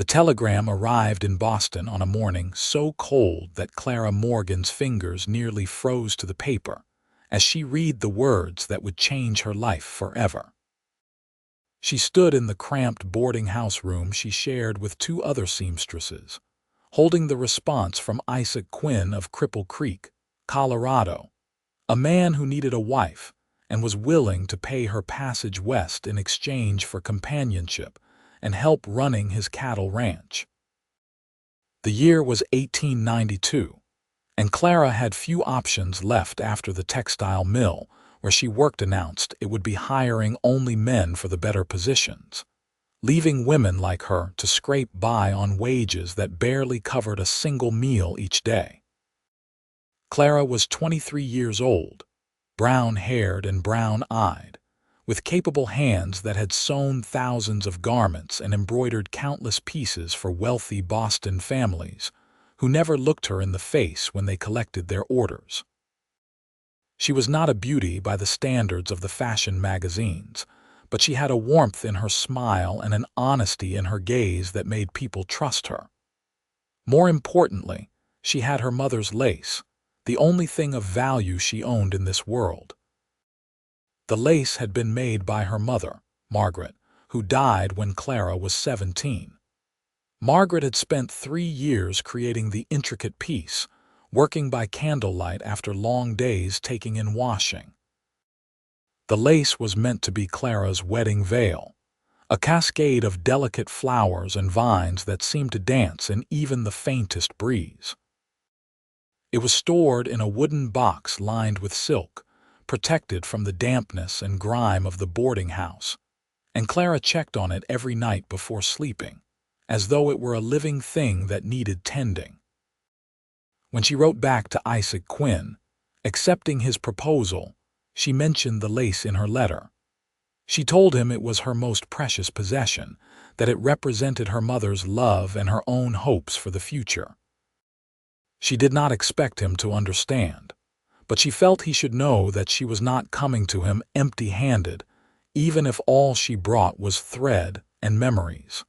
The telegram arrived in Boston on a morning so cold that Clara Morgan's fingers nearly froze to the paper as she read the words that would change her life forever. She stood in the cramped boarding house room she shared with two other seamstresses, holding the response from Isaac Quinn of Cripple Creek, Colorado, a man who needed a wife and was willing to pay her passage west in exchange for companionship and help running his cattle ranch. The year was 1892, and Clara had few options left after the textile mill where she worked announced it would be hiring only men for the better positions, leaving women like her to scrape by on wages that barely covered a single meal each day. Clara was 23 years old, brown-haired and brown-eyed, with capable hands that had sewn thousands of garments and embroidered countless pieces for wealthy Boston families who never looked her in the face when they collected their orders. She was not a beauty by the standards of the fashion magazines, but she had a warmth in her smile and an honesty in her gaze that made people trust her. More importantly, she had her mother's lace, the only thing of value she owned in this world. The lace had been made by her mother, Margaret, who died when Clara was 17. Margaret had spent 3 years creating the intricate piece, working by candlelight after long days taking in washing. The lace was meant to be Clara's wedding veil, a cascade of delicate flowers and vines that seemed to dance in even the faintest breeze. It was stored in a wooden box lined with silk, protected from the dampness and grime of the boarding house, and Clara checked on it every night before sleeping, as though it were a living thing that needed tending. When she wrote back to Isaac Quinn, accepting his proposal, she mentioned the lace in her letter. She told him it was her most precious possession, that it represented her mother's love and her own hopes for the future. She did not expect him to understand, but she felt he should know that she was not coming to him empty-handed, even if all she brought was thread and memories.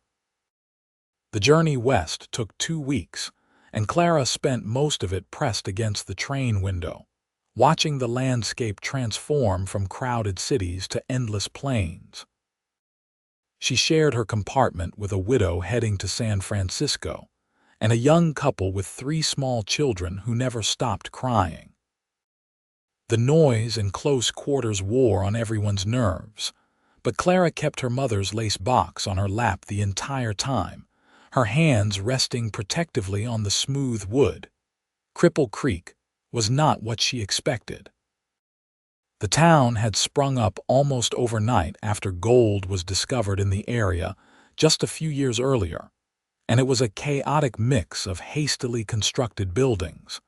The journey west took 2 weeks, and Clara spent most of it pressed against the train window, watching the landscape transform from crowded cities to endless plains. She shared her compartment with a widow heading to San Francisco, and a young couple with 3 small children who never stopped crying. The noise and close quarters wore on everyone's nerves, but Clara kept her mother's lace box on her lap the entire time, her hands resting protectively on the smooth wood. Cripple Creek was not what she expected. The town had sprung up almost overnight after gold was discovered in the area just a few years earlier, and it was a chaotic mix of hastily constructed buildings,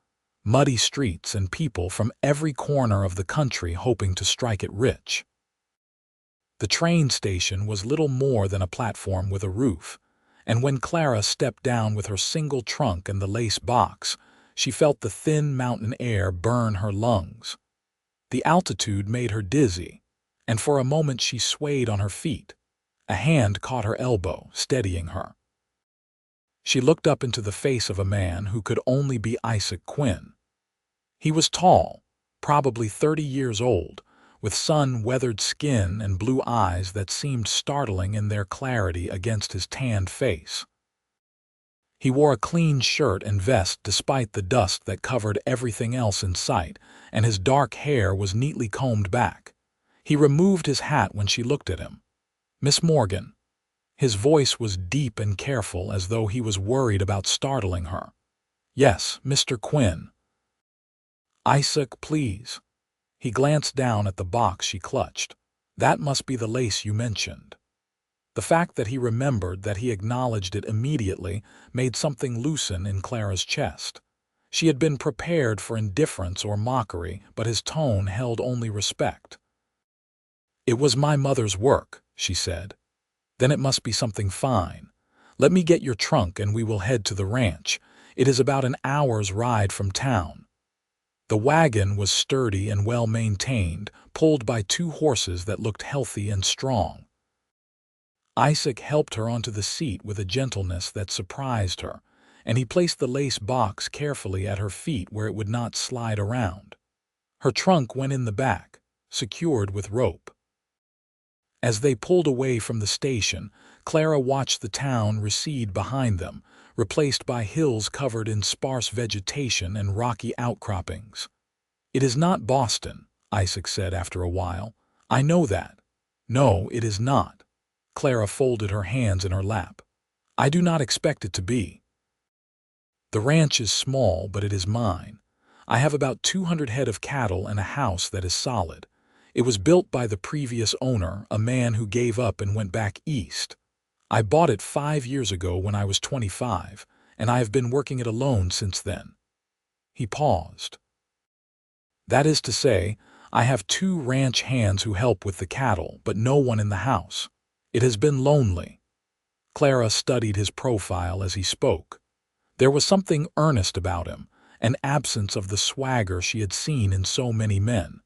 muddy streets, and people from every corner of the country hoping to strike it rich. The train station was little more than a platform with a roof, and when Clara stepped down with her single trunk and the lace box, she felt the thin mountain air burn her lungs. The altitude made her dizzy, and for a moment she swayed on her feet. A hand caught her elbow, steadying her. She looked up into the face of a man who could only be Isaac Quinn. He was tall, probably 30 years old, with sun-weathered skin and blue eyes that seemed startling in their clarity against his tanned face. He wore a clean shirt and vest despite the dust that covered everything else in sight, and his dark hair was neatly combed back. He removed his hat when she looked at him. "Miss Morgan." His voice was deep and careful, as though he was worried about startling her. "Yes, Mr. Quinn." "Isaac, please." He glanced down at the box she clutched. "That must be the lace you mentioned." The fact that he remembered that he acknowledged it immediately made something loosen in Clara's chest. She had been prepared for indifference or mockery, but his tone held only respect. "It was my mother's work," she said. "Then it must be something fine. Let me get your trunk and we will head to the ranch. It is about an hour's ride from town." The wagon was sturdy and well-maintained, pulled by 2 horses that looked healthy and strong. Isaac helped her onto the seat with a gentleness that surprised her, and he placed the lace box carefully at her feet where it would not slide around. Her trunk went in the back, secured with rope. As they pulled away from the station, Clara watched the town recede behind them, replaced by hills covered in sparse vegetation and rocky outcroppings. "It is not Boston," Isaac said after a while. "I know that." "No, it is not." Clara folded her hands in her lap. "I do not expect it to be. The ranch is small, but it is mine. I have about 200 head of cattle and a house that is solid. It was built by the previous owner, a man who gave up and went back east. I bought it 5 years ago when I was 25, and I have been working it alone since then." He paused. "That is to say, I have 2 ranch hands who help with the cattle, but no one in the house. It has been lonely." Clara studied his profile as he spoke. There was something earnest about him, an absence of the swagger she had seen in so many men.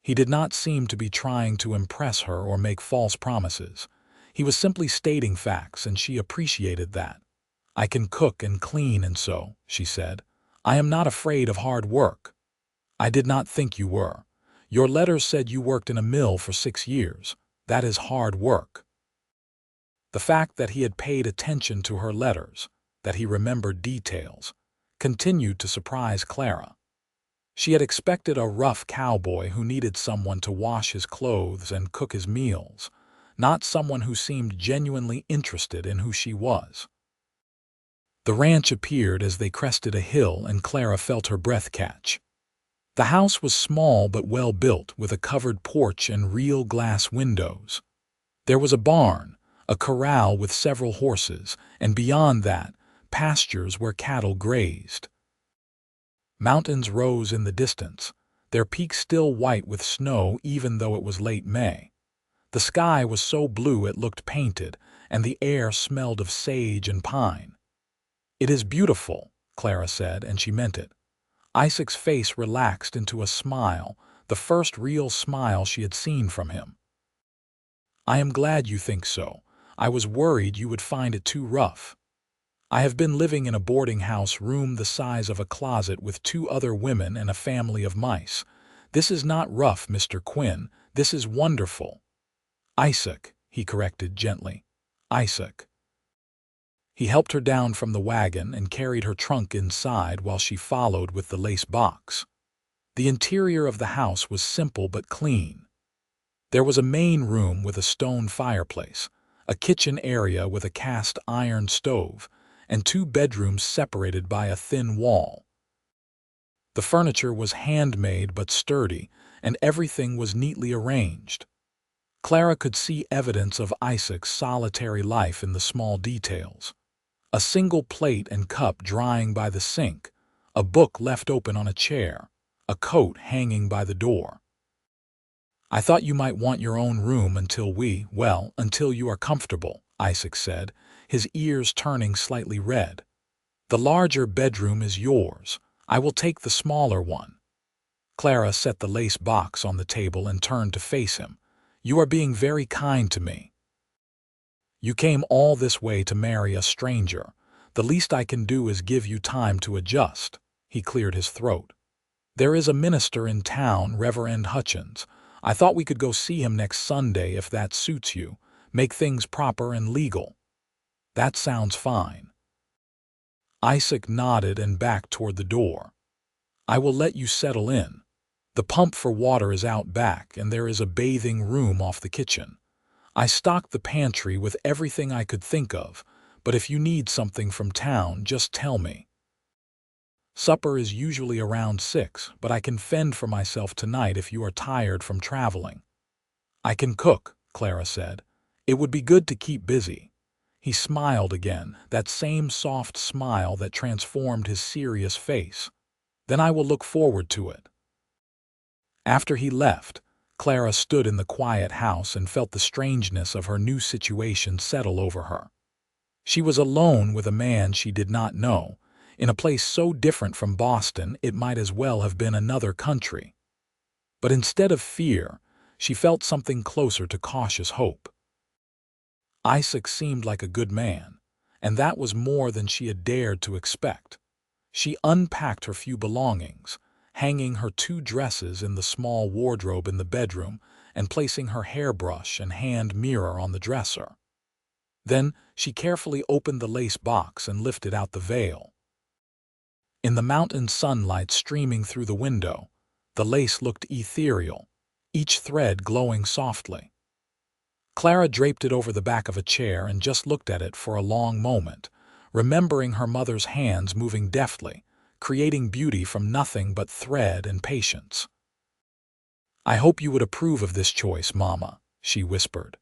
He did not seem to be trying to impress her or make false promises. He was simply stating facts, and she appreciated that. "I can cook and clean and sew," she said. "I am not afraid of hard work." "I did not think you were. Your letters said you worked in a mill for 6 years. That is hard work." The fact that he had paid attention to her letters, that he remembered details, continued to surprise Clara. She had expected a rough cowboy who needed someone to wash his clothes and cook his meals, not someone who seemed genuinely interested in who she was. The ranch appeared as they crested a hill, and Clara felt her breath catch. The house was small but well built, with a covered porch and real glass windows. There was a barn, a corral with several horses, and beyond that, pastures where cattle grazed. Mountains rose in the distance, their peaks still white with snow even though it was late May. The sky was so blue it looked painted, and the air smelled of sage and pine. "It is beautiful," Clara said, and she meant it. Isaac's face relaxed into a smile, the first real smile she had seen from him. "I am glad you think so. I was worried you would find it too rough. I have been living in a boarding house room the size of a closet with 2 other women and a family of mice. This is not rough, Mr. Quinn. This is wonderful." "Isaac," he corrected gently. "Isaac." He helped her down from the wagon and carried her trunk inside while she followed with the lace box. The interior of the house was simple but clean. There was a main room with a stone fireplace, a kitchen area with a cast iron stove, and 2 bedrooms separated by a thin wall. The furniture was handmade but sturdy, and everything was neatly arranged. Clara could see evidence of Isaac's solitary life in the small details. A single plate and cup drying by the sink, a book left open on a chair, a coat hanging by the door. "I thought you might want your own room until you are comfortable," Isaac said, his ears turning slightly red. "The larger bedroom is yours. I will take the smaller one." Clara set the lace box on the table and turned to face him. "You are being very kind to me. You came all this way to marry a stranger. The least I can do is give you time to adjust." He cleared his throat. "There is a minister in town, Reverend Hutchins. I thought we could go see him next Sunday if that suits you. Make things proper and legal." "That sounds fine." Isaac nodded and backed toward the door. "I will let you settle in. The pump for water is out back, and there is a bathing room off the kitchen. I stocked the pantry with everything I could think of, but if you need something from town, just tell me. Supper is usually around 6, but I can fend for myself tonight if you are tired from traveling." "I can cook," Clara said. "It would be good to keep busy." He smiled again, that same soft smile that transformed his serious face. "Then I will look forward to it." After he left, Clara stood in the quiet house and felt the strangeness of her new situation settle over her. She was alone with a man she did not know, in a place so different from Boston it might as well have been another country. But instead of fear, she felt something closer to cautious hope. Isaac seemed like a good man, and that was more than she had dared to expect. She unpacked her few belongings, hanging her 2 dresses in the small wardrobe in the bedroom and placing her hairbrush and hand mirror on the dresser. Then she carefully opened the lace box and lifted out the veil. In the mountain sunlight streaming through the window, the lace looked ethereal, each thread glowing softly. Clara draped it over the back of a chair and just looked at it for a long moment, remembering her mother's hands moving deftly, creating beauty from nothing but thread and patience. "I hope you would approve of this choice, Mama," she whispered.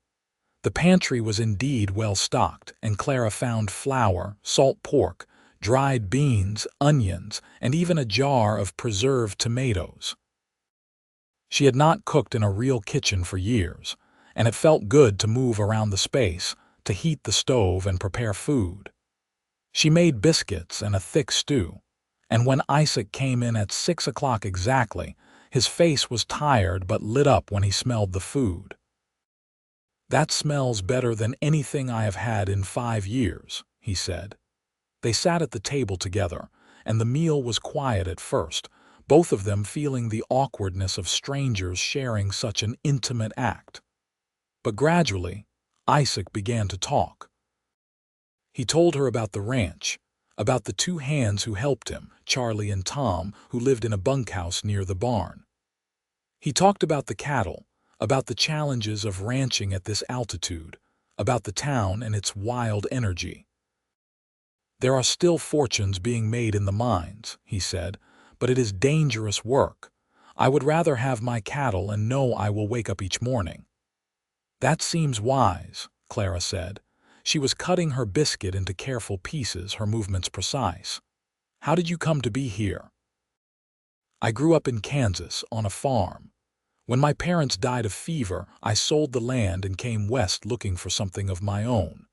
The pantry was indeed well stocked, and Clara found flour, salt pork, dried beans, onions, and even a jar of preserved tomatoes. She had not cooked in a real kitchen for years, and it felt good to move around the space, to heat the stove and prepare food. She made biscuits and a thick stew, and when Isaac came in at 6 o'clock exactly, his face was tired but lit up when he smelled the food. "That smells better than anything I have had in 5 years," he said. They sat at the table together, and the meal was quiet at first, both of them feeling the awkwardness of strangers sharing such an intimate act. But gradually, Isaac began to talk. He told her about the ranch, about the 2 hands who helped him, Charlie and Tom, who lived in a bunkhouse near the barn. He talked about the cattle, about the challenges of ranching at this altitude, about the town and its wild energy. "There are still fortunes being made in the mines," he said, "but it is dangerous work. I would rather have my cattle and know I will wake up each morning." "That seems wise," Clara said. She was cutting her biscuit into careful pieces, her movements precise. "How did you come to be here?" "I grew up in Kansas, on a farm. When my parents died of fever, I sold the land and came west looking for something of my own.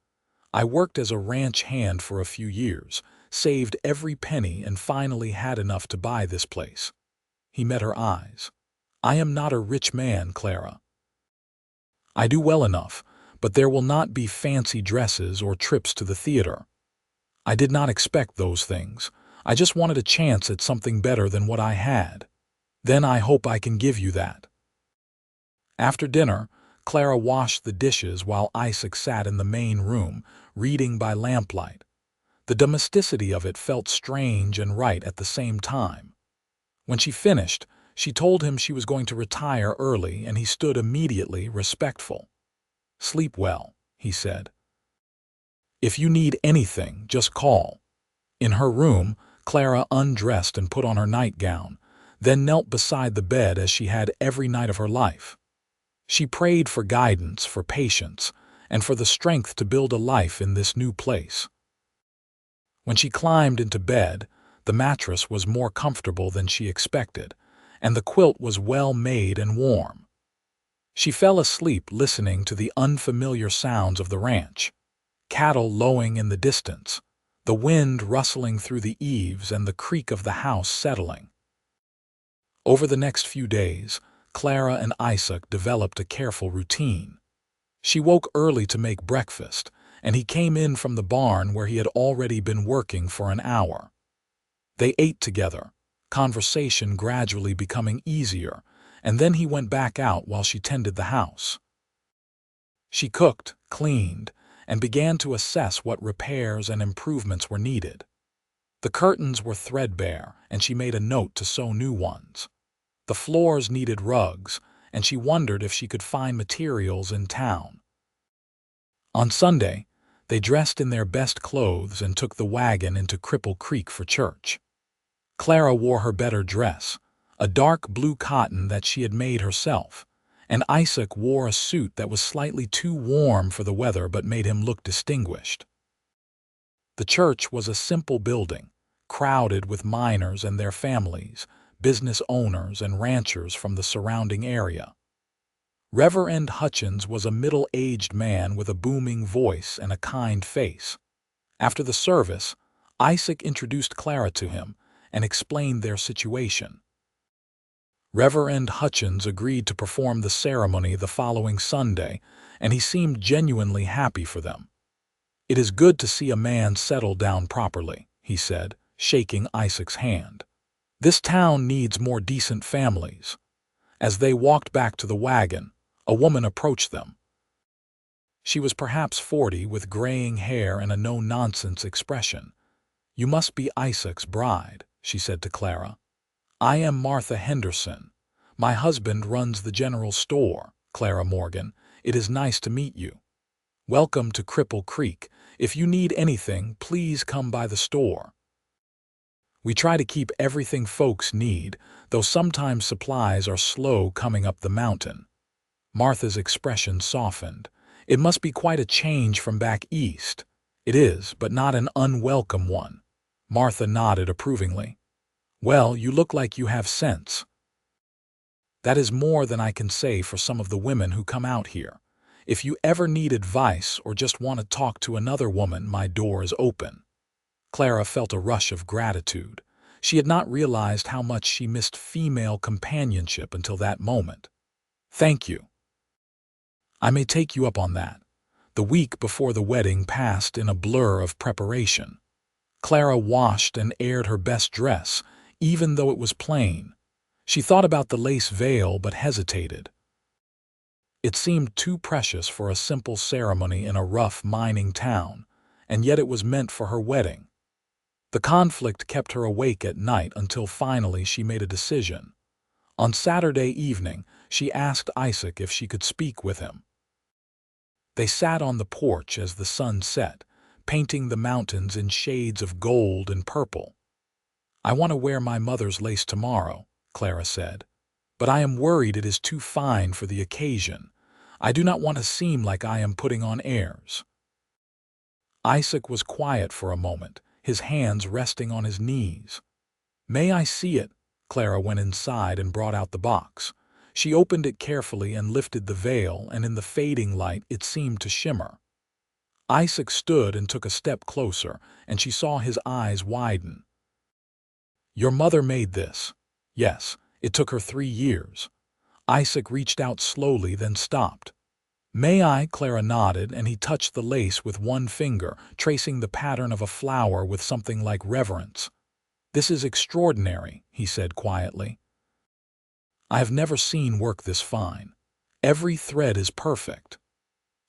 I worked as a ranch hand for a few years, saved every penny, and finally had enough to buy this place." He met her eyes. "I am not a rich man, Clara. I do well enough, but there will not be fancy dresses or trips to the theater. I did not expect those things. I just wanted a chance at something better than what I had. Then I hope I can give you that." After dinner, Clara washed the dishes while Isaac sat in the main room, reading by lamplight. The domesticity of it felt strange and right at the same time. When she finished, she told him she was going to retire early, and he stood immediately respectful. "Sleep well," he said. "If you need anything, just call." In her room, Clara undressed and put on her nightgown, then knelt beside the bed as she had every night of her life. She prayed for guidance, for patience, and for the strength to build a life in this new place. When she climbed into bed, the mattress was more comfortable than she expected, and the quilt was well made and warm. She fell asleep listening to the unfamiliar sounds of the ranch, cattle lowing in the distance, the wind rustling through the eaves, and the creak of the house settling. Over the next few days, Clara and Isaac developed a careful routine. She woke early to make breakfast, and he came in from the barn where he had already been working for an hour. They ate together, conversation gradually becoming easier, and then he went back out while she tended the house. She cooked, cleaned, and began to assess what repairs and improvements were needed. The curtains were threadbare, and she made a note to sew new ones. The floors needed rugs, and she wondered if she could find materials in town. On Sunday, they dressed in their best clothes and took the wagon into Cripple Creek for church. Clara wore her better dress, a dark blue cotton that she had made herself, and Isaac wore a suit that was slightly too warm for the weather but made him look distinguished. The church was a simple building, crowded with miners and their families, business owners and ranchers from the surrounding area. Reverend Hutchins was a middle-aged man with a booming voice and a kind face. After the service, Isaac introduced Clara to him and explained their situation. Reverend Hutchins agreed to perform the ceremony the following Sunday, and he seemed genuinely happy for them. "It is good to see a man settle down properly," he said, shaking Isaac's hand. "This town needs more decent families." As they walked back to the wagon, a woman approached them. She was perhaps 40, with graying hair and a no-nonsense expression. "You must be Isaac's bride," she said to Clara. "I am Martha Henderson. My husband runs the general store, Clara Morgan. It is nice to meet you. Welcome to Cripple Creek. If you need anything, please come by the store. We try to keep everything folks need, though sometimes supplies are slow coming up the mountain." Martha's expression softened. "It must be quite a change from back east." "It is, but not an unwelcome one." Martha nodded approvingly. "Well, you look like you have sense." "That is more than I can say for some of the women who come out here. If you ever need advice or just want to talk to another woman, my door is open." Clara felt a rush of gratitude. She had not realized how much she missed female companionship until that moment. "Thank you. I may take you up on that." The week before the wedding passed in a blur of preparation. Clara washed and aired her best dress, even though it was plain. She thought about the lace veil but hesitated. It seemed too precious for a simple ceremony in a rough mining town, and yet it was meant for her wedding. The conflict kept her awake at night until finally she made a decision. On Saturday evening, she asked Isaac if she could speak with him. They sat on the porch as the sun set, painting the mountains in shades of gold and purple. "I want to wear my mother's lace tomorrow," Clara said, "but I am worried it is too fine for the occasion. I do not want to seem like I am putting on airs." Isaac was quiet for a moment, his hands resting on his knees. "May I see it?" Clara went inside and brought out the box. She opened it carefully and lifted the veil, and in the fading light it seemed to shimmer. Isaac stood and took a step closer, and she saw his eyes widen. "Your mother made this." "Yes, it took her 3 years." Isaac reached out slowly, then stopped. "May I?" Clara nodded, and he touched the lace with one finger, tracing the pattern of a flower with something like reverence. "This is extraordinary," he said quietly. "I have never seen work this fine. Every thread is perfect."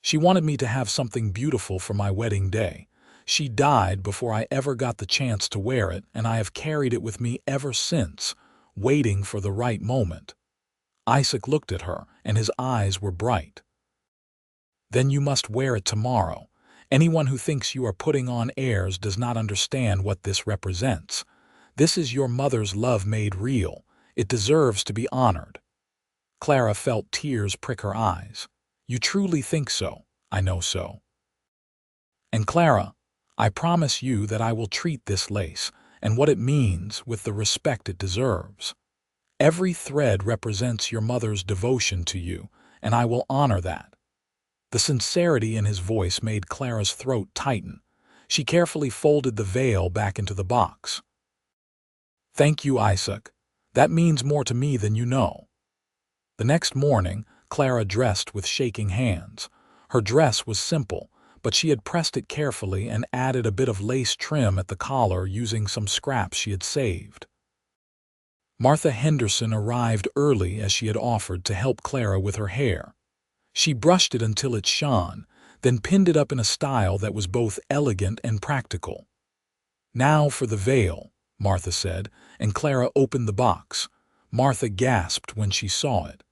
She wanted me to have something beautiful for my wedding day. She died before I ever got the chance to wear it, and I have carried it with me ever since, waiting for the right moment. Isaac looked at her, and his eyes were bright. "Then you must wear it tomorrow. Anyone who thinks you are putting on airs does not understand what this represents. This is your mother's love made real. It deserves to be honored." Clara felt tears prick her eyes. "You truly think so?" "I know so." "And Clara, I promise you that I will treat this lace, and what it means, with the respect it deserves. Every thread represents your mother's devotion to you, and I will honor that." The sincerity in his voice made Clara's throat tighten. She carefully folded the veil back into the box. "Thank you, Isaac. That means more to me than you know." The next morning, Clara dressed with shaking hands. Her dress was simple, but she had pressed it carefully and added a bit of lace trim at the collar using some scraps she had saved. Martha Henderson arrived early as she had offered to help Clara with her hair. She brushed it until it shone, then pinned it up in a style that was both elegant and practical. "Now for the veil," Martha said, and Clara opened the box. Martha gasped when she saw it.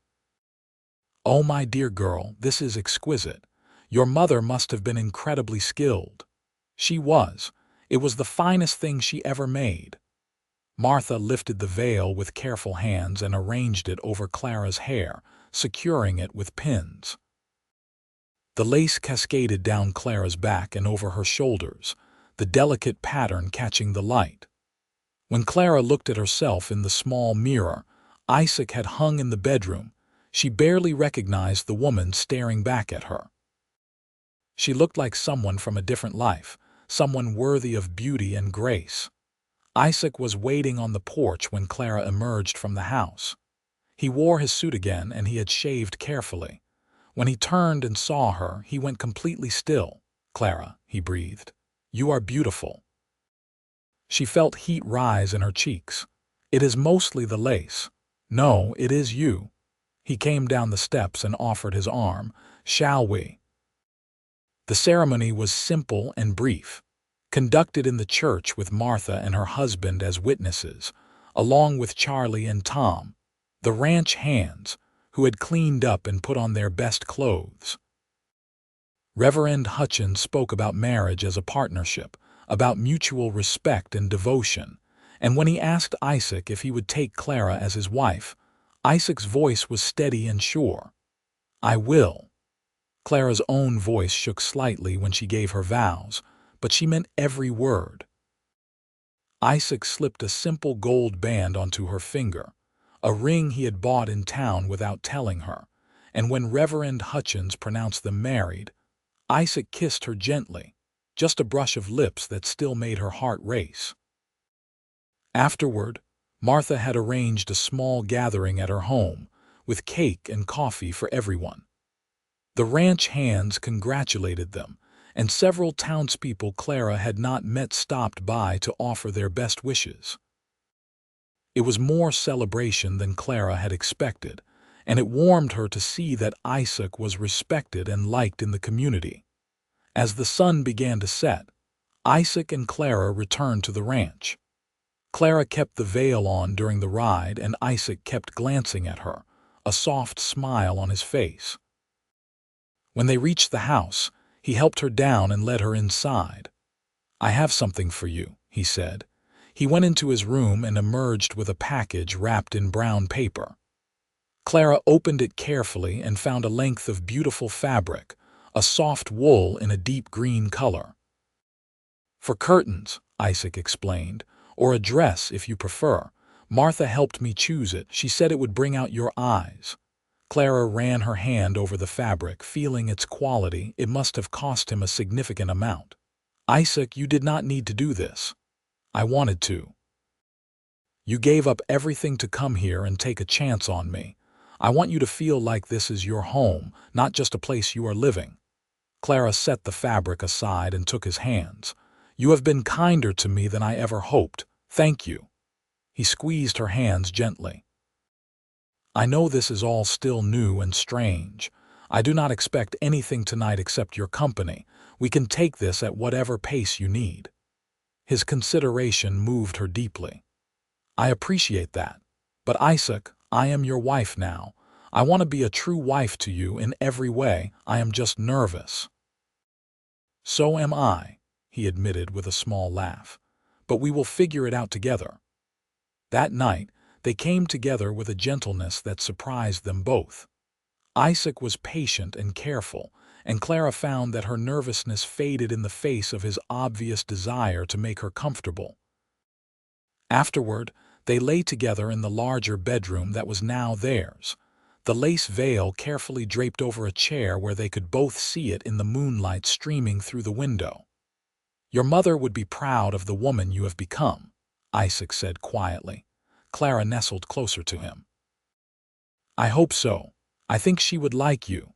"Oh, my dear girl, this is exquisite. Your mother must have been incredibly skilled." She was. It was the finest thing she ever made. Martha lifted the veil with careful hands and arranged it over Clara's hair, securing it with pins. The lace cascaded down Clara's back and over her shoulders, the delicate pattern catching the light. When Clara looked at herself in the small mirror Isaac had hung in the bedroom, she barely recognized the woman staring back at her. She looked like someone from a different life, someone worthy of beauty and grace. Isaac was waiting on the porch when Clara emerged from the house. He wore his suit again and he had shaved carefully. When he turned and saw her, he went completely still. "Clara," he breathed, "you are beautiful." She felt heat rise in her cheeks. "It is mostly the lace." "No, it is you." He came down the steps and offered his arm. "Shall we?" The ceremony was simple and brief, conducted in the church with Martha and her husband as witnesses, along with Charlie and Tom, the ranch hands, who had cleaned up and put on their best clothes. Reverend Hutchins spoke about marriage as a partnership, about mutual respect and devotion, and when he asked Isaac if he would take Clara as his wife, Isaac's voice was steady and sure. "I will." Clara's own voice shook slightly when she gave her vows, but she meant every word. Isaac slipped a simple gold band onto her finger, a ring he had bought in town without telling her, and when Reverend Hutchins pronounced them married, Isaac kissed her gently, just a brush of lips that still made her heart race. Afterward, Martha had arranged a small gathering at her home, with cake and coffee for everyone. The ranch hands congratulated them, and several townspeople Clara had not met stopped by to offer their best wishes. It was more celebration than Clara had expected, and it warmed her to see that Isaac was respected and liked in the community. As the sun began to set, Isaac and Clara returned to the ranch. Clara kept the veil on during the ride, and Isaac kept glancing at her, a soft smile on his face. When they reached the house, he helped her down and led her inside. "I have something for you," he said. He went into his room and emerged with a package wrapped in brown paper. Clara opened it carefully and found a length of beautiful fabric, a soft wool in a deep green color. "For curtains," Isaac explained, "or a dress if you prefer. Martha helped me choose it. She said it would bring out your eyes." Clara ran her hand over the fabric, feeling its quality. It must have cost him a significant amount. "Isaac, you did not need to do this." "I wanted to." "You gave up everything to come here and take a chance on me. I want you to feel like this is your home, not just a place you are living." Clara set the fabric aside and took his hands. "You have been kinder to me than I ever hoped. Thank you." He squeezed her hands gently. "I know this is all still new and strange. I do not expect anything tonight except your company. We can take this at whatever pace you need." His consideration moved her deeply. "I appreciate that. But Isaac, I am your wife now. I want to be a true wife to you in every way. I am just nervous." "So am I," he admitted with a small laugh. "But we will figure it out together." That night, they came together with a gentleness that surprised them both. Isaac was patient and careful, and Clara found that her nervousness faded in the face of his obvious desire to make her comfortable. Afterward, they lay together in the larger bedroom that was now theirs, the lace veil carefully draped over a chair where they could both see it in the moonlight streaming through the window. "Your mother would be proud of the woman you have become," Isaac said quietly. Clara nestled closer to him. "I hope so. I think she would like you."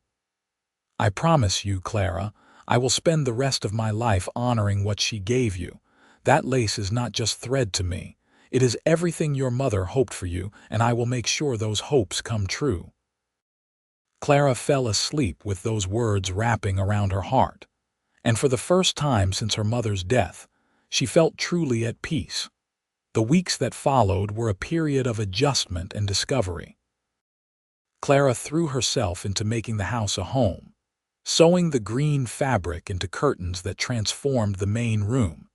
"I promise you, Clara, I will spend the rest of my life honoring what she gave you. That lace is not just thread to me. It is everything your mother hoped for you, and I will make sure those hopes come true." Clara fell asleep with those words wrapping around her heart, and for the first time since her mother's death, she felt truly at peace. The weeks that followed were a period of adjustment and discovery. Clara threw herself into making the house a home, sewing the green fabric into curtains that transformed the main room,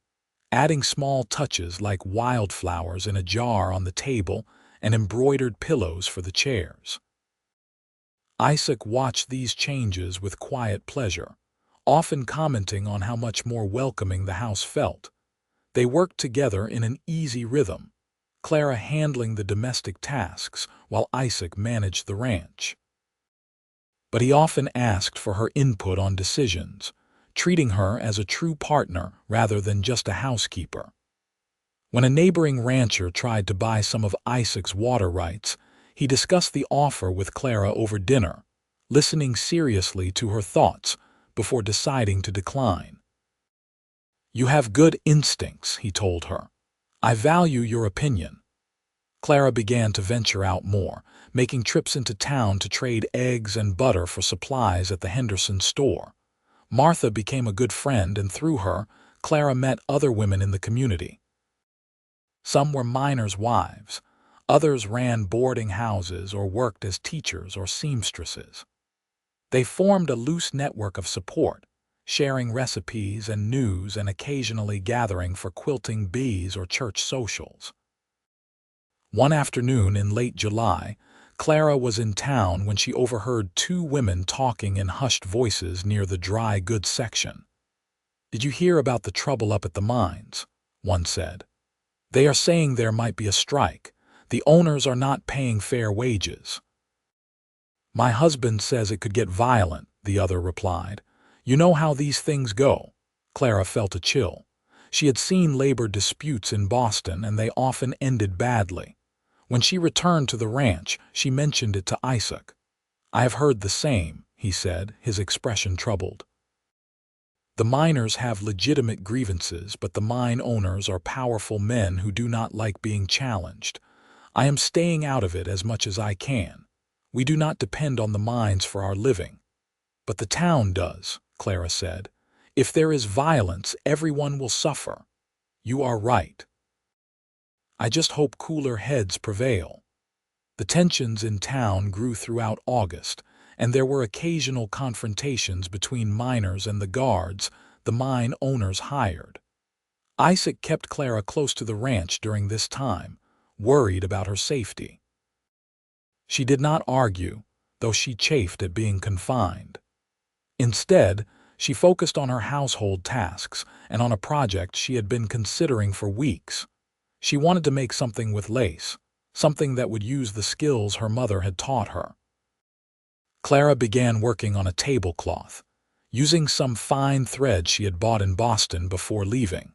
adding small touches like wildflowers in a jar on the table and embroidered pillows for the chairs. Isaac watched these changes with quiet pleasure, often commenting on how much more welcoming the house felt. They worked together in an easy rhythm, Clara handling the domestic tasks while Isaac managed the ranch. But he often asked for her input on decisions, treating her as a true partner rather than just a housekeeper. When a neighboring rancher tried to buy some of Isaac's water rights, he discussed the offer with Clara over dinner, listening seriously to her thoughts before deciding to decline. "You have good instincts," he told her. "I value your opinion." Clara began to venture out more, making trips into town to trade eggs and butter for supplies at the Henderson store. Martha became a good friend, and through her, Clara met other women in the community. Some were miners' wives. Others ran boarding houses or worked as teachers or seamstresses. They formed a loose network of support, sharing recipes and news and occasionally gathering for quilting bees or church socials. One afternoon in late July, Clara was in town when she overheard two women talking in hushed voices near the dry goods section. "Did you hear about the trouble up at the mines?" one said. "They are saying there might be a strike. The owners are not paying fair wages." "My husband says it could get violent," the other replied. "You know how these things go." Clara felt a chill. She had seen labor disputes in Boston, and they often ended badly. When she returned to the ranch, she mentioned it to Isaac. "I have heard the same," he said, his expression troubled. "The miners have legitimate grievances, but the mine owners are powerful men who do not like being challenged. I am staying out of it as much as I can. We do not depend on the mines for our living." "But the town does," Clara said. "If there is violence, everyone will suffer." "You are right. I just hope cooler heads prevail." The tensions in town grew throughout August, and there were occasional confrontations between miners and the guards the mine owners hired. Isaac kept Clara close to the ranch during this time, worried about her safety. She did not argue, though she chafed at being confined. Instead, she focused on her household tasks and on a project she had been considering for weeks. She wanted to make something with lace, something that would use the skills her mother had taught her. Clara began working on a tablecloth, using some fine thread she had bought in Boston before leaving.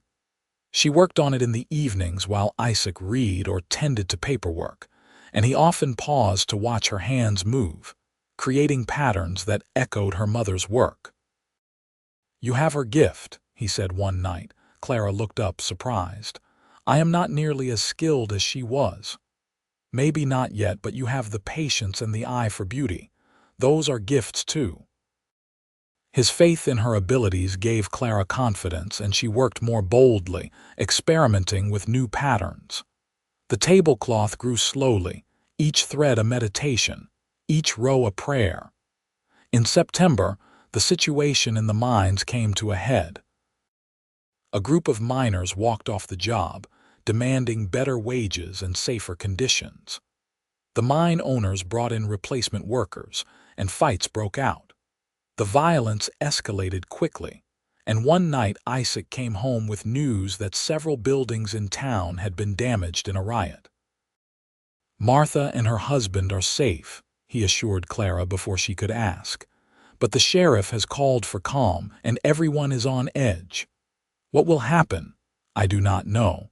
She worked on it in the evenings while Isaac read or tended to paperwork, and he often paused to watch her hands move, creating patterns that echoed her mother's work. "You have her gift," he said one night. Clara looked up, surprised. "I am not nearly as skilled as she was." "Maybe not yet, but you have the patience and the eye for beauty. Those are gifts too." His faith in her abilities gave Clara confidence, and she worked more boldly, experimenting with new patterns. The tablecloth grew slowly, each thread a meditation, each row a prayer. In September, the situation in the mines came to a head. A group of miners walked off the job, demanding better wages and safer conditions. The mine owners brought in replacement workers, and fights broke out. The violence escalated quickly, and one night Isaac came home with news that several buildings in town had been damaged in a riot. "Martha and her husband are safe," he assured Clara before she could ask. "But the sheriff has called for calm, and everyone is on edge. What will happen? I do not know.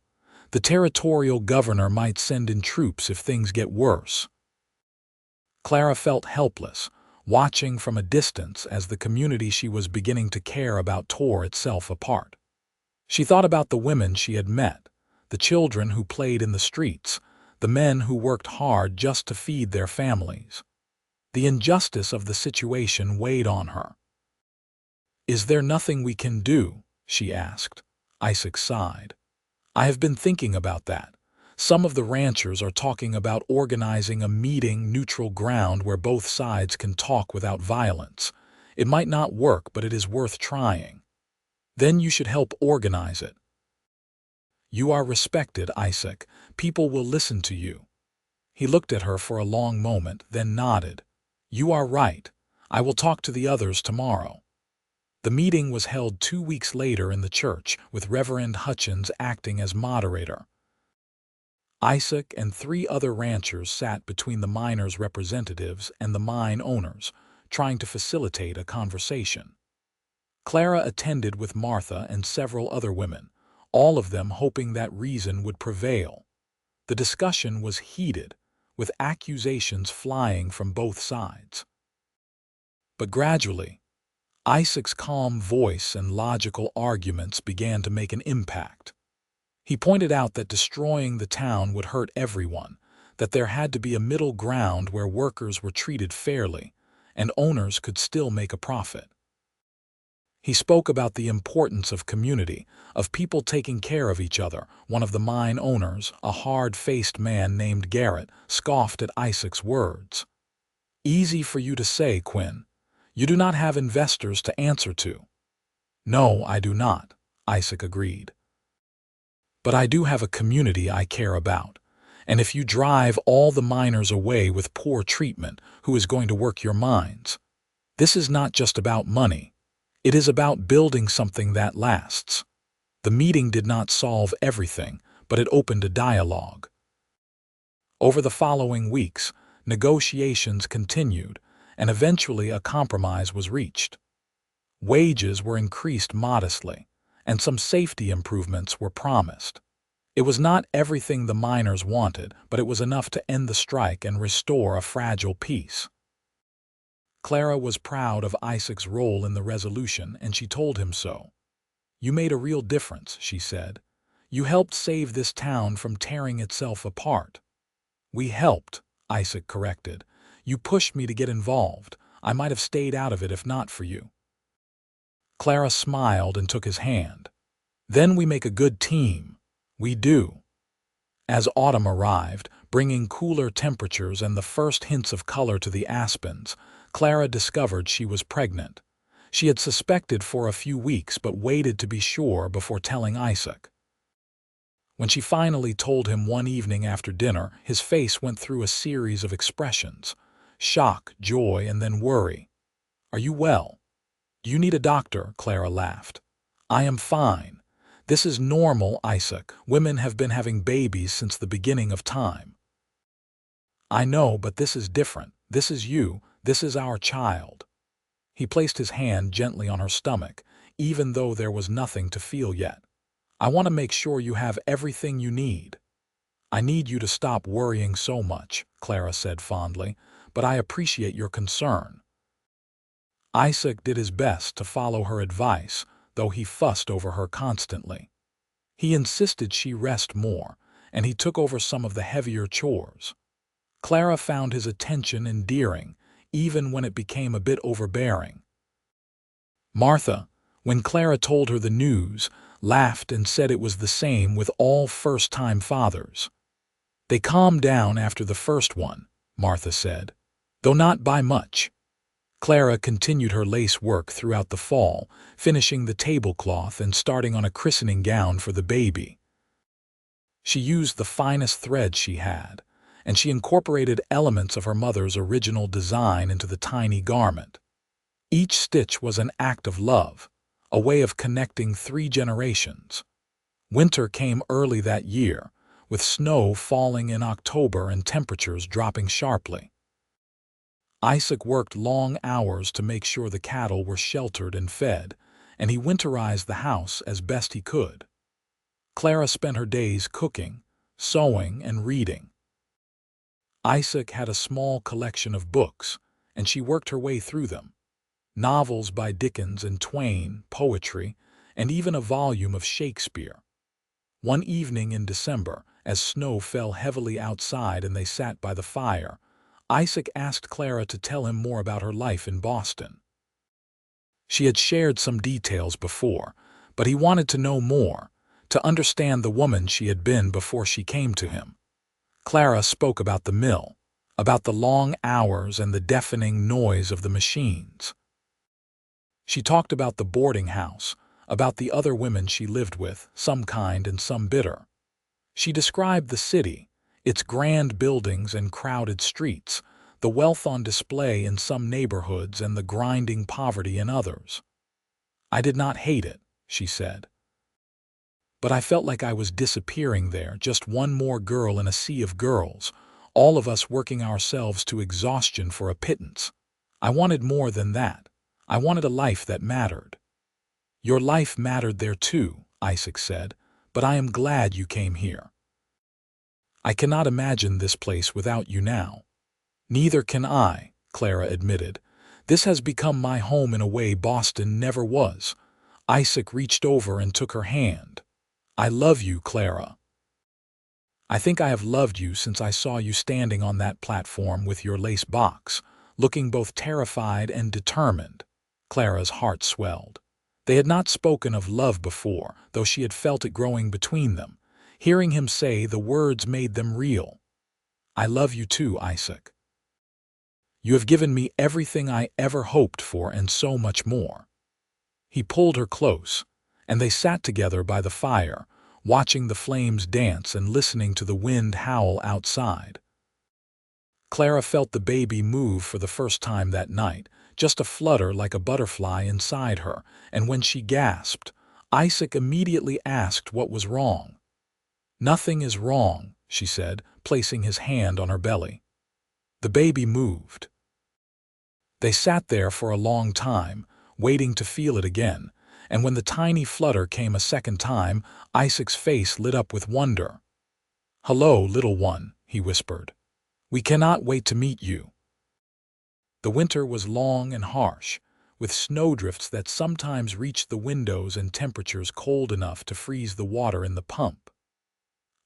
The territorial governor might send in troops if things get worse." Clara felt helpless, watching from a distance as the community she was beginning to care about tore itself apart. She thought about the women she had met, the children who played in the streets, the men who worked hard just to feed their families. The injustice of the situation weighed on her. "Is there nothing we can do?" she asked. Isaac sighed. "I have been thinking about that. Some of the ranchers are talking about organizing a meeting neutral ground where both sides can talk without violence. It might not work, but it is worth trying. Then you should help organize it. You are respected, Isaac. People will listen to you." He looked at her for a long moment, then nodded. "You are right. I will talk to the others tomorrow." The meeting was held 2 weeks later in the church, with Reverend Hutchins acting as moderator. Isaac and 3 other ranchers sat between the miners' representatives and the mine owners, trying to facilitate a conversation. Clara attended with Martha and several other women, all of them hoping that reason would prevail. The discussion was heated, with accusations flying from both sides. But gradually, Isaac's calm voice and logical arguments began to make an impact. He pointed out that destroying the town would hurt everyone, that there had to be a middle ground where workers were treated fairly, and owners could still make a profit. He spoke about the importance of community, of people taking care of each other. One of the mine owners, a hard-faced man named Garrett, scoffed at Isaac's words. "Easy for you to say, Quinn. You do not have investors to answer to." "No, I do not," Isaac agreed. "But I do have a community I care about. And if you drive all the miners away with poor treatment, who is going to work your mines? This is not just about money. It is about building something that lasts." The meeting did not solve everything, but it opened a dialogue. Over the following weeks, negotiations continued, and eventually a compromise was reached. Wages were increased modestly, and some safety improvements were promised. It was not everything the miners wanted, but it was enough to end the strike and restore a fragile peace. Clara was proud of Isaac's role in the resolution, and she told him so. "You made a real difference," she said. "You helped save this town from tearing itself apart." "We helped," Isaac corrected. "You pushed me to get involved. I might have stayed out of it if not for you." Clara smiled and took his hand. "Then we make a good team." "We do." As autumn arrived, bringing cooler temperatures and the first hints of color to the aspens, Clara discovered she was pregnant. She had suspected for a few weeks but waited to be sure before telling Isaac. When she finally told him one evening after dinner, his face went through a series of expressions: shock, joy, and then worry. "Are you well? Do you need a doctor?" Clara laughed. "I am fine. This is normal, Isaac. Women have been having babies since the beginning of time." "I know, but this is different. This is you. This is our child." He placed his hand gently on her stomach, even though there was nothing to feel yet. "I want to make sure you have everything you need." "I need you to stop worrying so much," Clara said fondly, "but I appreciate your concern." Isaac did his best to follow her advice, though he fussed over her constantly. He insisted she rest more, and he took over some of the heavier chores. Clara found his attention endearing, even when it became a bit overbearing. Martha, when Clara told her the news, laughed and said it was the same with all first-time fathers. "They calmed down after the first one," Martha said, "though not by much." Clara continued her lace work throughout the fall, finishing the tablecloth and starting on a christening gown for the baby. She used the finest thread she had, and she incorporated elements of her mother's original design into the tiny garment. Each stitch was an act of love, a way of connecting 3 generations. Winter came early that year, with snow falling in October and temperatures dropping sharply. Isaac worked long hours to make sure the cattle were sheltered and fed, and he winterized the house as best he could. Clara spent her days cooking, sewing, and reading. Isaac had a small collection of books, and she worked her way through them. Novels by Dickens and Twain, poetry, and even a volume of Shakespeare. One evening in December, as snow fell heavily outside and they sat by the fire, Isaac asked Clara to tell him more about her life in Boston. She had shared some details before, but he wanted to know more, to understand the woman she had been before she came to him. Clara spoke about the mill, about the long hours and the deafening noise of the machines. She talked about the boarding house, about the other women she lived with, some kind and some bitter. She described the city, its grand buildings and crowded streets, the wealth on display in some neighborhoods and the grinding poverty in others. "I did not hate it," she said. "But I felt like I was disappearing there, just one more girl in a sea of girls, all of us working ourselves to exhaustion for a pittance. I wanted more than that. I wanted a life that mattered." "Your life mattered there too," Isaac said, "but I am glad you came here." "I cannot imagine this place without you now." "Neither can I," Clara admitted. This has become my home in a way Boston never was. Isaac reached over and took her hand. I love you, Clara. I think I have loved you since I saw you standing on that platform with your lace box, looking both terrified and determined. Clara's heart swelled. They had not spoken of love before, though she had felt it growing between them. Hearing him say the words made them real. I love you too, Isaac. You have given me everything I ever hoped for and so much more. He pulled her close, and they sat together by the fire, watching the flames dance and listening to the wind howl outside. Clara felt the baby move for the first time that night, just a flutter like a butterfly inside her, and when she gasped, Isaac immediately asked what was wrong. Nothing is wrong, she said, placing his hand on her belly. The baby moved. They sat there for a long time, waiting to feel it again, and when the tiny flutter came a second time, Isaac's face lit up with wonder. Hello, little one, he whispered. We cannot wait to meet you. The winter was long and harsh, with snowdrifts that sometimes reached the windows and temperatures cold enough to freeze the water in the pump.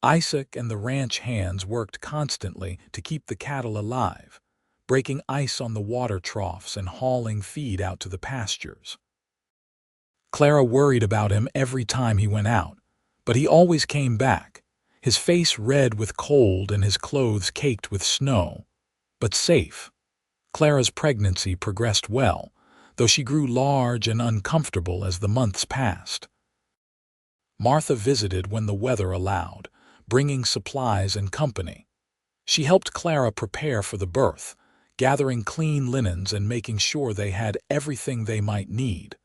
Isaac and the ranch hands worked constantly to keep the cattle alive, breaking ice on the water troughs and hauling feed out to the pastures. Clara worried about him every time he went out, but he always came back, his face red with cold and his clothes caked with snow, but safe. Clara's pregnancy progressed well, though she grew large and uncomfortable as the months passed. Martha visited when the weather allowed, bringing supplies and company. She helped Clara prepare for the birth, gathering clean linens and making sure they had everything they might need.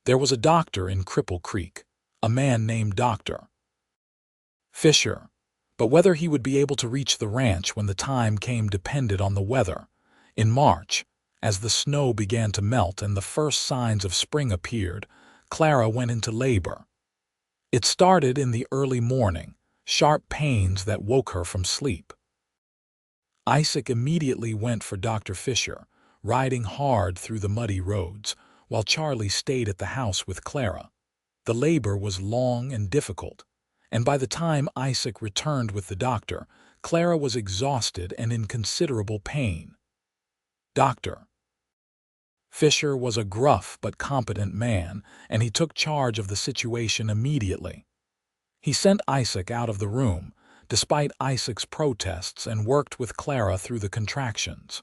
There was a doctor in Cripple Creek, a man named Dr. Fisher, but whether he would be able to reach the ranch when the time came depended on the weather. In March, as the snow began to melt and the first signs of spring appeared, Clara went into labor. It started in the early morning, sharp pains that woke her from sleep. Isaac immediately went for Dr. Fisher, riding hard through the muddy roads, while Charlie stayed at the house with Clara. The labor was long and difficult, and by the time Isaac returned with the doctor, Clara was exhausted and in considerable pain. Dr. Fisher was a gruff but competent man, and he took charge of the situation immediately. He sent Isaac out of the room, despite Isaac's protests, and worked with Clara through the contractions.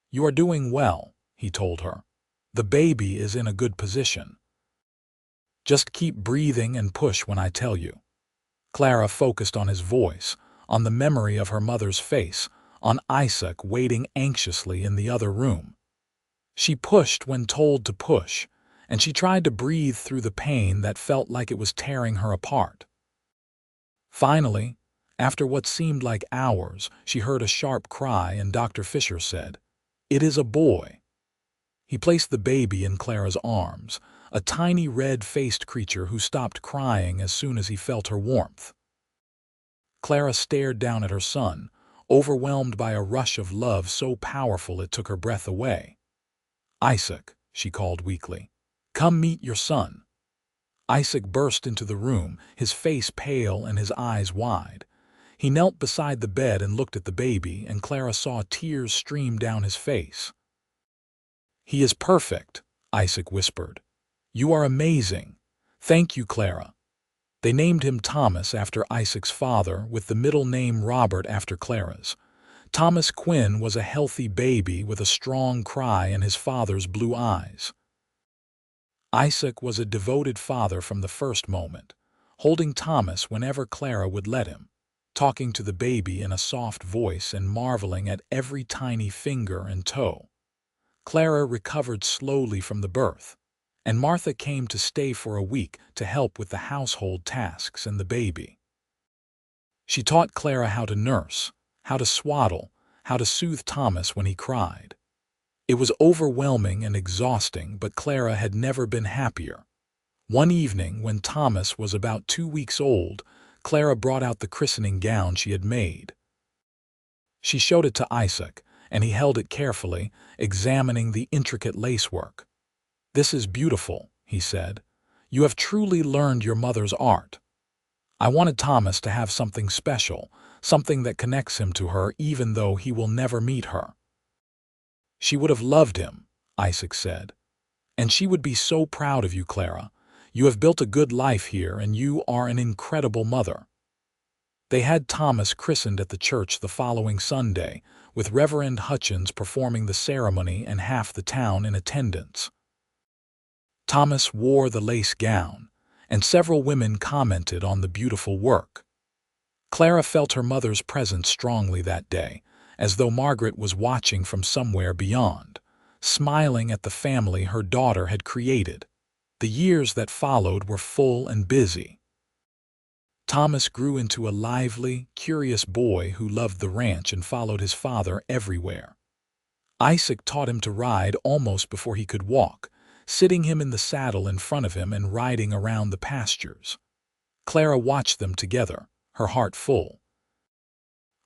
You are doing well, he told her. The baby is in a good position. Just keep breathing and push when I tell you. Clara focused on his voice, on the memory of her mother's face, on Isaac waiting anxiously in the other room. She pushed when told to push, and she tried to breathe through the pain that felt like it was tearing her apart. Finally, after what seemed like hours, she heard a sharp cry and Dr. Fisher said, "It is a boy." He placed the baby in Clara's arms, a tiny red-faced creature who stopped crying as soon as he felt her warmth. Clara stared down at her son, overwhelmed by a rush of love so powerful it took her breath away. "Isaac," she called weakly, "come meet your son." Isaac burst into the room, his face pale and his eyes wide. He knelt beside the bed and looked at the baby, and Clara saw tears stream down his face. "He is perfect," Isaac whispered. "You are amazing. Thank you, Clara." They named him Thomas after Isaac's father, with the middle name Robert after Clara's. Thomas Quinn was a healthy baby with a strong cry and his father's blue eyes. Isaac was a devoted father from the first moment, holding Thomas whenever Clara would let him, talking to the baby in a soft voice and marveling at every tiny finger and toe. Clara recovered slowly from the birth, and Martha came to stay for a week to help with the household tasks and the baby. She taught Clara how to nurse, how to swaddle, how to soothe Thomas when he cried. It was overwhelming and exhausting, but Clara had never been happier. One evening, when Thomas was about 2 weeks old, Clara brought out the christening gown she had made. She showed it to Isaac, and he held it carefully, examining the intricate lacework. "This is beautiful," he said. "You have truly learned your mother's art." I wanted Thomas to have something special, something that connects him to her even though he will never meet her. "She would have loved him," Isaac said. "And she would be so proud of you, Clara. You have built a good life here, and you are an incredible mother." They had Thomas christened at the church the following Sunday, with Reverend Hutchins performing the ceremony and half the town in attendance. Thomas wore the lace gown, and several women commented on the beautiful work. Clara felt her mother's presence strongly that day, as though Margaret was watching from somewhere beyond, smiling at the family her daughter had created. The years that followed were full and busy. Thomas grew into a lively, curious boy who loved the ranch and followed his father everywhere. Isaac taught him to ride almost before he could walk, sitting him in the saddle in front of him and riding around the pastures. Clara watched them together, her heart full.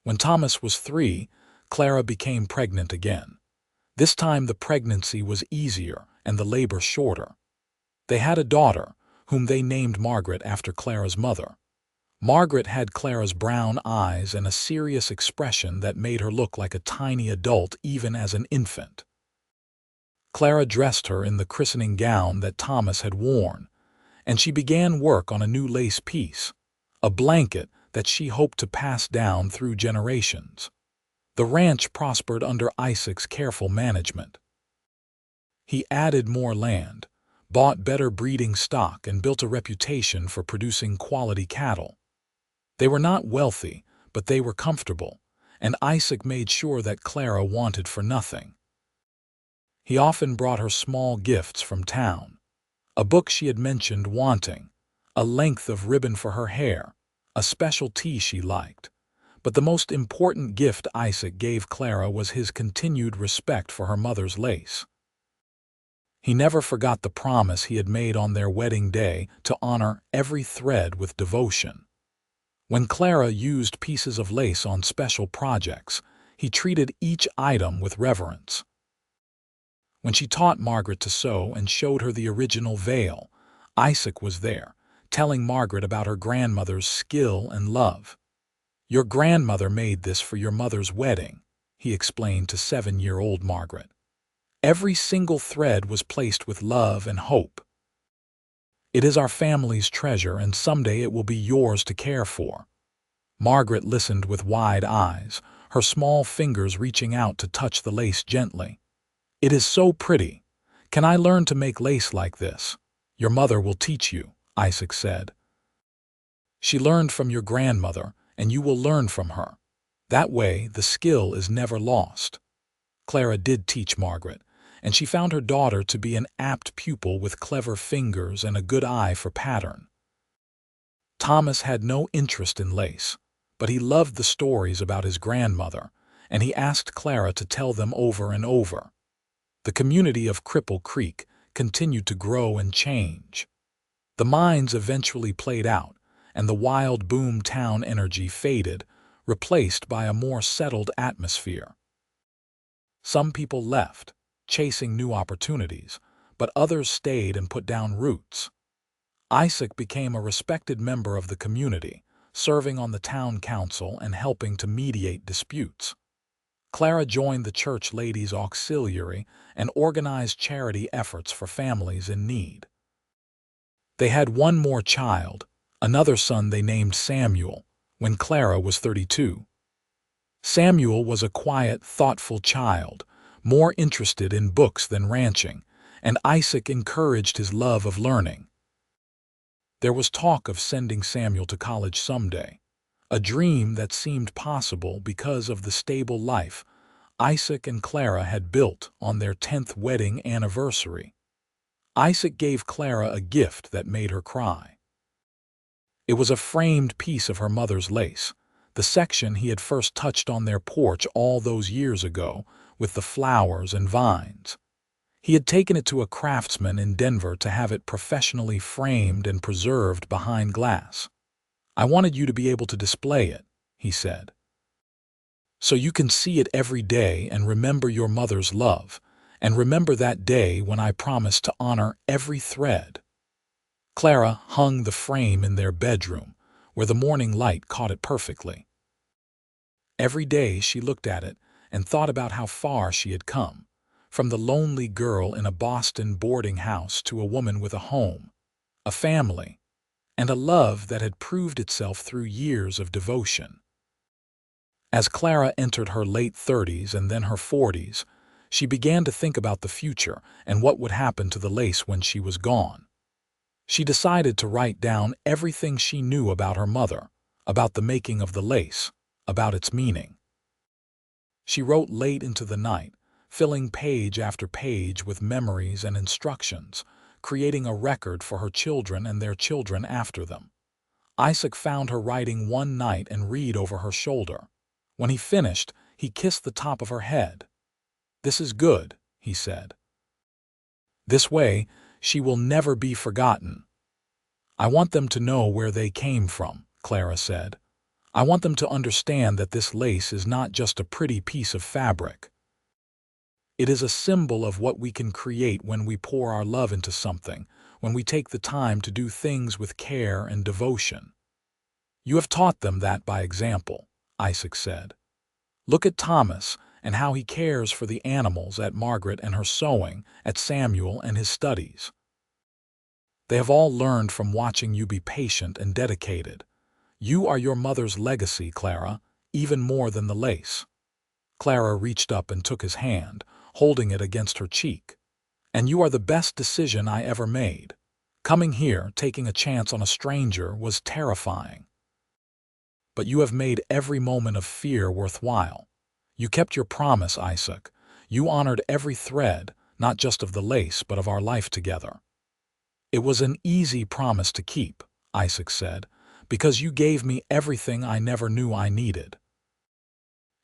When Thomas was 3, Clara became pregnant again. This time the pregnancy was easier and the labor shorter. They had a daughter, whom they named Margaret after Clara's mother. Margaret had Clara's brown eyes and a serious expression that made her look like a tiny adult even as an infant. Clara dressed her in the christening gown that Thomas had worn, and she began work on a new lace piece, a blanket that she hoped to pass down through generations. The ranch prospered under Isaac's careful management. He added more land, bought better breeding stock, and built a reputation for producing quality cattle. They were not wealthy, but they were comfortable, and Isaac made sure that Clara wanted for nothing. He often brought her small gifts from town, a book she had mentioned wanting, a length of ribbon for her hair, a special tea she liked. But the most important gift Isaac gave Clara was his continued respect for her mother's lace. He never forgot the promise he had made on their wedding day to honor every thread with devotion. When Clara used pieces of lace on special projects, he treated each item with reverence. When she taught Margaret to sew and showed her the original veil, Isaac was there, telling Margaret about her grandmother's skill and love. "Your grandmother made this for your mother's wedding," he explained to 7-year-old Margaret. "Every single thread was placed with love and hope. It is our family's treasure, and someday it will be yours to care for." Margaret listened with wide eyes, her small fingers reaching out to touch the lace gently. "It is so pretty. Can I learn to make lace like this?" "Your mother will teach you," Isaac said. "She learned from your grandmother, and you will learn from her. That way, the skill is never lost." Clara did teach Margaret, and she found her daughter to be an apt pupil with clever fingers and a good eye for pattern. Thomas had no interest in lace, but he loved the stories about his grandmother, and he asked Clara to tell them over and over. The community of Cripple Creek continued to grow and change. The mines eventually played out, and the wild boom town energy faded, replaced by a more settled atmosphere. Some people left, chasing new opportunities, but others stayed and put down roots. Isaac became a respected member of the community, serving on the town council and helping to mediate disputes. Clara joined the church ladies' auxiliary and organized charity efforts for families in need. They had one more child, another son they named Samuel, when Clara was 32. Samuel was a quiet, thoughtful child, more interested in books than ranching, and Isaac encouraged his love of learning. There was talk of sending Samuel to college someday, a dream that seemed possible because of the stable life Isaac and Clara had built on their 10th wedding anniversary. Isaac gave Clara a gift that made her cry. It was a framed piece of her mother's lace, the section he had first touched on their porch all those years ago, with the flowers and vines. He had taken it to a craftsman in Denver to have it professionally framed and preserved behind glass. "I wanted you to be able to display it," he said. So you can see it every day and remember your mother's love, and remember that day when I promised to honor every thread." Clara hung the frame in their bedroom, where the morning light caught it perfectly. Every day she looked at it and thought about how far she had come, from the lonely girl in a Boston boarding house to a woman with a home, a family, and a love that had proved itself through years of devotion. As Clara entered her late 30s and then her 40s, she began to think about the future and what would happen to the lace when she was gone. She decided to write down everything she knew about her mother, about the making of the lace, about its meaning. She wrote late into the night, filling page after page with memories and instructions, creating a record for her children and their children after them. Isaac found her writing one night and read over her shoulder. When he finished, he kissed the top of her head. "This is good," he said. "This way, she will never be forgotten." "I want them to know where they came from," Clara said. "I want them to understand that this lace is not just a pretty piece of fabric. It is a symbol of what we can create when we pour our love into something, when we take the time to do things with care and devotion." "You have taught them that by example," Isaac said. "Look at Thomas and how he cares for the animals, at Margaret and her sewing, at Samuel and his studies. They have all learned from watching you be patient and dedicated. You are your mother's legacy, Clara, even more than the lace." Clara reached up and took his hand, holding it against her cheek. "And you are the best decision I ever made. Coming here, taking a chance on a stranger, was terrifying. But you have made every moment of fear worthwhile. You kept your promise, Isaac. You honored every thread, not just of the lace, but of our life together." "It was an easy promise to keep," Isaac said, "because you gave me everything I never knew I needed.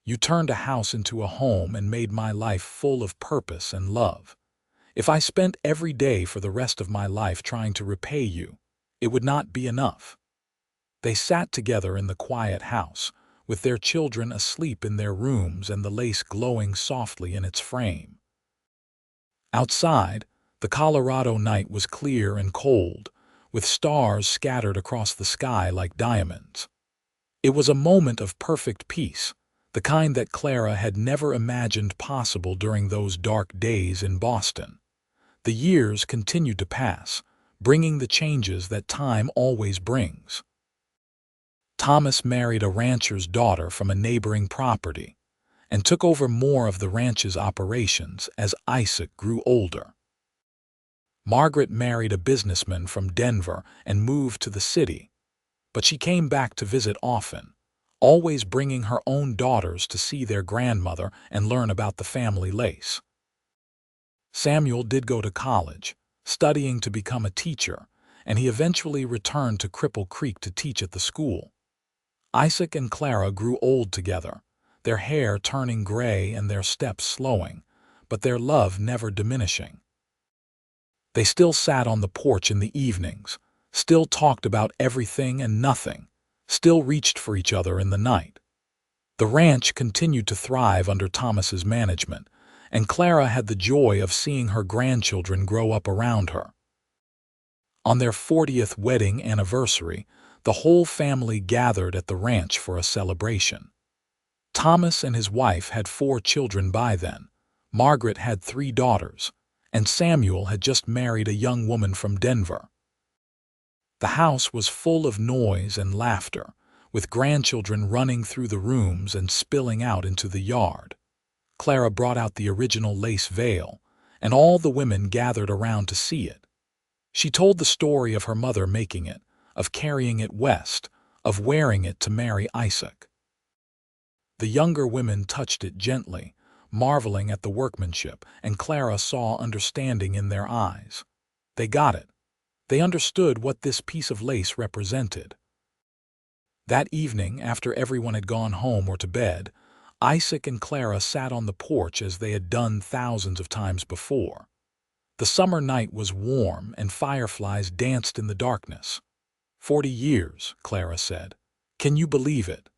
You turned a house into a home and made my life full of purpose and love. If I spent every day for the rest of my life trying to repay you, it would not be enough." They sat together in the quiet house, with their children asleep in their rooms and the lace glowing softly in its frame. Outside, the Colorado night was clear and cold, with stars scattered across the sky like diamonds. It was a moment of perfect peace, the kind that Clara had never imagined possible during those dark days in Boston. The years continued to pass, bringing the changes that time always brings. Thomas married a rancher's daughter from a neighboring property and took over more of the ranch's operations as Isaac grew older. Margaret married a businessman from Denver and moved to the city, but she came back to visit often, always bringing her own daughters to see their grandmother and learn about the family lace. Samuel did go to college, studying to become a teacher, and he eventually returned to Cripple Creek to teach at the school. Isaac and Clara grew old together, their hair turning gray and their steps slowing, but their love never diminishing. They still sat on the porch in the evenings, still talked about everything and nothing, still reached for each other in the night. The ranch continued to thrive under Thomas's management, and Clara had the joy of seeing her grandchildren grow up around her. On their 40th wedding anniversary, the whole family gathered at the ranch for a celebration. Thomas and his wife had 4 children by then. Margaret had 3 daughters, and Samuel had just married a young woman from Denver. The house was full of noise and laughter, with grandchildren running through the rooms and spilling out into the yard. Clara brought out the original lace veil, and all the women gathered around to see it. She told the story of her mother making it, of carrying it west, of wearing it to marry Isaac. The younger women touched it gently, marveling at the workmanship, and Clara saw understanding in their eyes. They got it. They understood what this piece of lace represented. That evening, after everyone had gone home or to bed, Isaac and Clara sat on the porch as they had done thousands of times before. The summer night was warm and fireflies danced in the darkness. 40 years, Clara said. Can you believe it?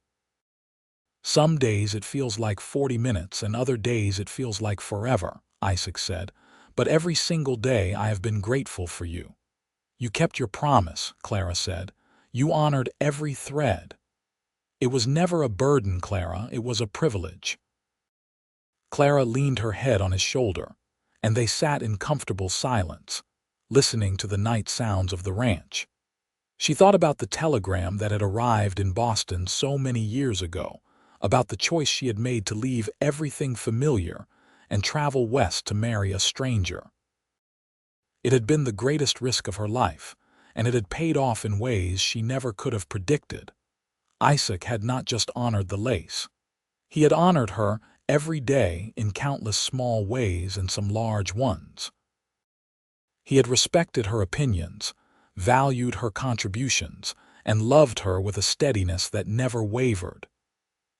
Some days it feels like 40 minutes and other days it feels like forever, Isaac said. But every single day I have been grateful for you. You kept your promise, Clara said. You honored every thread. It was never a burden, Clara, it was a privilege. Clara leaned her head on his shoulder, and they sat in comfortable silence, listening to the night sounds of the ranch. She thought about the telegram that had arrived in Boston so many years ago, about the choice she had made to leave everything familiar and travel west to marry a stranger. It had been the greatest risk of her life, and it had paid off in ways she never could have predicted. Isaac had not just honored the lace. He had honored her every day in countless small ways and some large ones. He had respected her opinions, valued her contributions, and loved her with a steadiness that never wavered.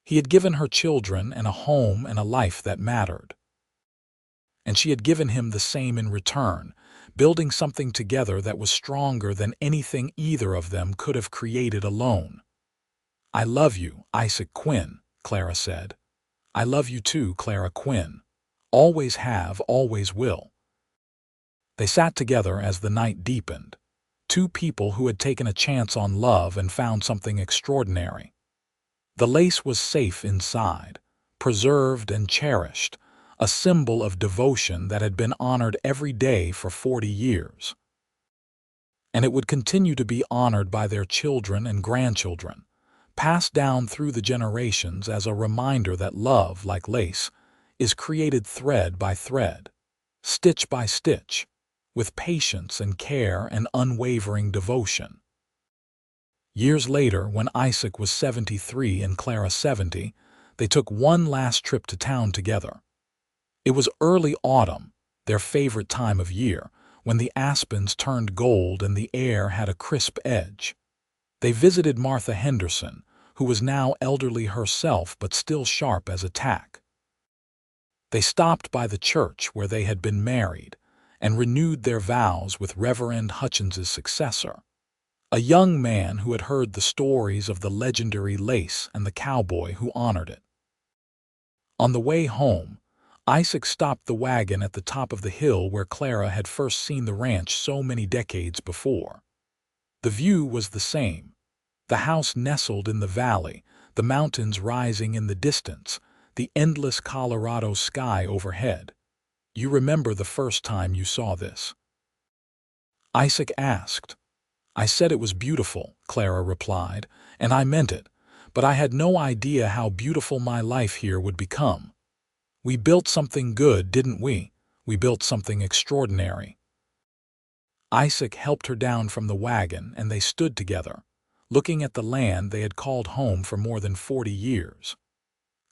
He had given her children and a home and a life that mattered. And she had given him the same in return, building something together that was stronger than anything either of them could have created alone. I love you, Isaac Quinn, Clara said. I love you too, Clara Quinn. Always have, always will. They sat together as the night deepened. Two people who had taken a chance on love and found something extraordinary. The lace was safe inside, preserved and cherished, a symbol of devotion that had been honored every day for 40 years. And it would continue to be honored by their children and grandchildren, passed down through the generations as a reminder that love, like lace, is created thread by thread, stitch by stitch, with patience and care and unwavering devotion. Years later, when Isaac was 73 and Clara 70, they took one last trip to town together. It was early autumn, their favorite time of year, when the aspens turned gold and the air had a crisp edge. They visited Martha Henderson, who was now elderly herself but still sharp as a tack. They stopped by the church where they had been married and renewed their vows with Reverend Hutchins's successor, a young man who had heard the stories of the legendary lace and the cowboy who honored it. On the way home, Isaac stopped the wagon at the top of the hill where Clara had first seen the ranch so many decades before. The view was the same. The house nestled in the valley, the mountains rising in the distance, the endless Colorado sky overhead. You remember the first time you saw this? Isaac asked. I said it was beautiful, Clara replied, and I meant it, but I had no idea how beautiful my life here would become. We built something good, didn't we? We built something extraordinary. Isaac helped her down from the wagon, and they stood together, looking at the land they had called home for more than 40 years.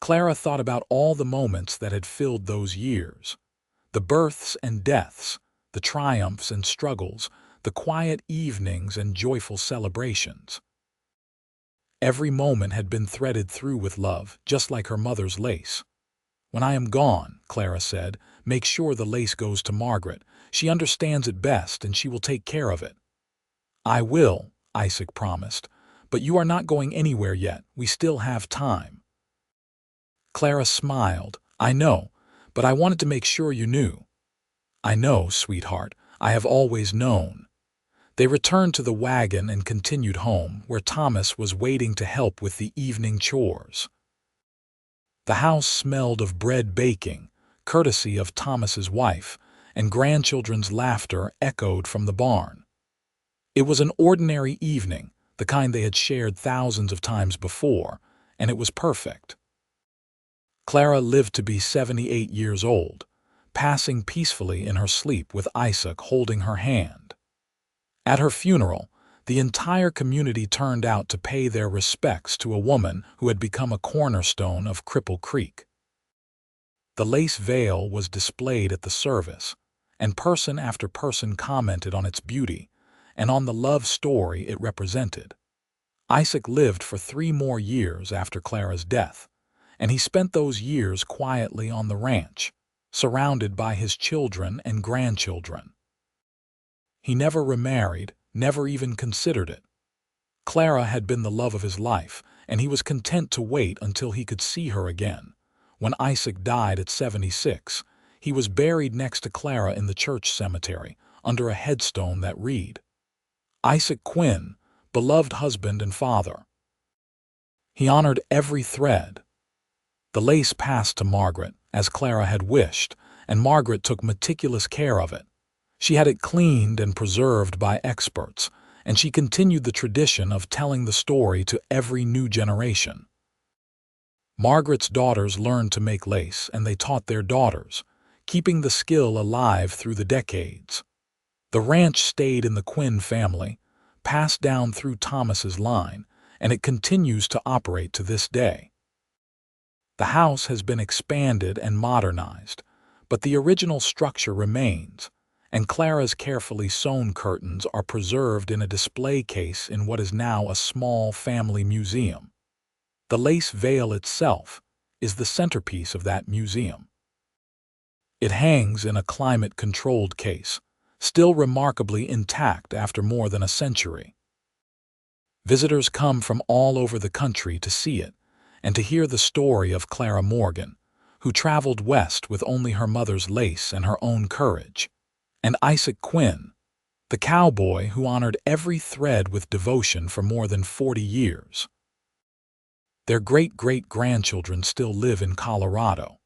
Clara thought about all the moments that had filled those years, the births and deaths, the triumphs and struggles, the quiet evenings and joyful celebrations. Every moment had been threaded through with love, just like her mother's lace. When I am gone, Clara said, make sure the lace goes to Margaret. She understands it best and she will take care of it. I will, Isaac promised, but you are not going anywhere yet. We still have time. Clara smiled. I know, but I wanted to make sure you knew. I know, sweetheart. I have always known. They returned to the wagon and continued home, where Thomas was waiting to help with the evening chores. The house smelled of bread baking, courtesy of Thomas's wife, and grandchildren's laughter echoed from the barn. It was an ordinary evening, the kind they had shared thousands of times before, and it was perfect. Clara lived to be 78 years old, passing peacefully in her sleep with Isaac holding her hand. At her funeral, the entire community turned out to pay their respects to a woman who had become a cornerstone of Cripple Creek. The lace veil was displayed at the service, and person after person commented on its beauty and on the love story it represented. Isaac lived for 3 more years after Clara's death, and he spent those years quietly on the ranch, surrounded by his children and grandchildren. He never remarried, never even considered it. Clara had been the love of his life, and he was content to wait until he could see her again. When Isaac died at 76, he was buried next to Clara in the church cemetery, under a headstone that read, Isaac Quinn, beloved husband and father. He honored every thread. The lace passed to Margaret, as Clara had wished, and Margaret took meticulous care of it. She had it cleaned and preserved by experts, and she continued the tradition of telling the story to every new generation. Margaret's daughters learned to make lace, and they taught their daughters, keeping the skill alive through the decades. The ranch stayed in the Quinn family, passed down through Thomas's line, and it continues to operate to this day. The house has been expanded and modernized, but the original structure remains, and Clara's carefully sewn curtains are preserved in a display case in what is now a small family museum. The lace veil itself is the centerpiece of that museum. It hangs in a climate-controlled case, still remarkably intact after more than a century. Visitors come from all over the country to see it and to hear the story of Clara Morgan, who traveled west with only her mother's lace and her own courage, and Isaac Quinn, the cowboy who honored every thread with devotion for more than 40 years. Their great-great-grandchildren still live in Colorado,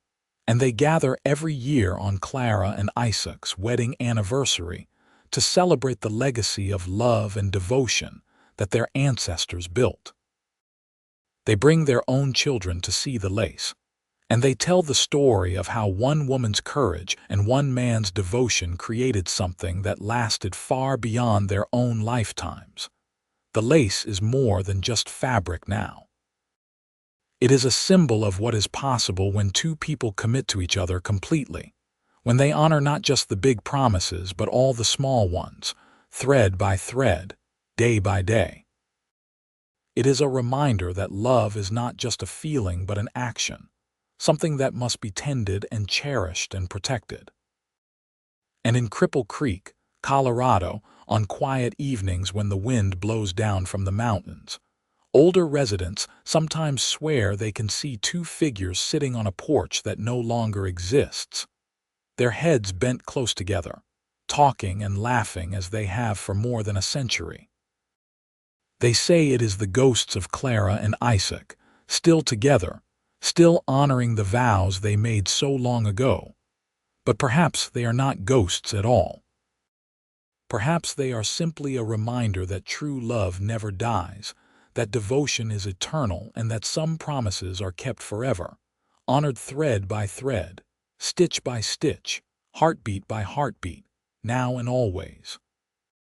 and they gather every year on Clara and Isaac's wedding anniversary to celebrate the legacy of love and devotion that their ancestors built. They bring their own children to see the lace, and they tell the story of how one woman's courage and one man's devotion created something that lasted far beyond their own lifetimes. The lace is more than just fabric now. It is a symbol of what is possible when two people commit to each other completely, when they honor not just the big promises but all the small ones, thread by thread, day by day. It is a reminder that love is not just a feeling but an action, something that must be tended and cherished and protected. And in Cripple Creek, Colorado, on quiet evenings when the wind blows down from the mountains, older residents sometimes swear they can see two figures sitting on a porch that no longer exists, their heads bent close together, talking and laughing as they have for more than a century. They say it is the ghosts of Clara and Isaac, still together, still honoring the vows they made so long ago. But perhaps they are not ghosts at all. Perhaps they are simply a reminder that true love never dies, that devotion is eternal, and that some promises are kept forever, honored thread by thread, stitch by stitch, heartbeat by heartbeat, now and always.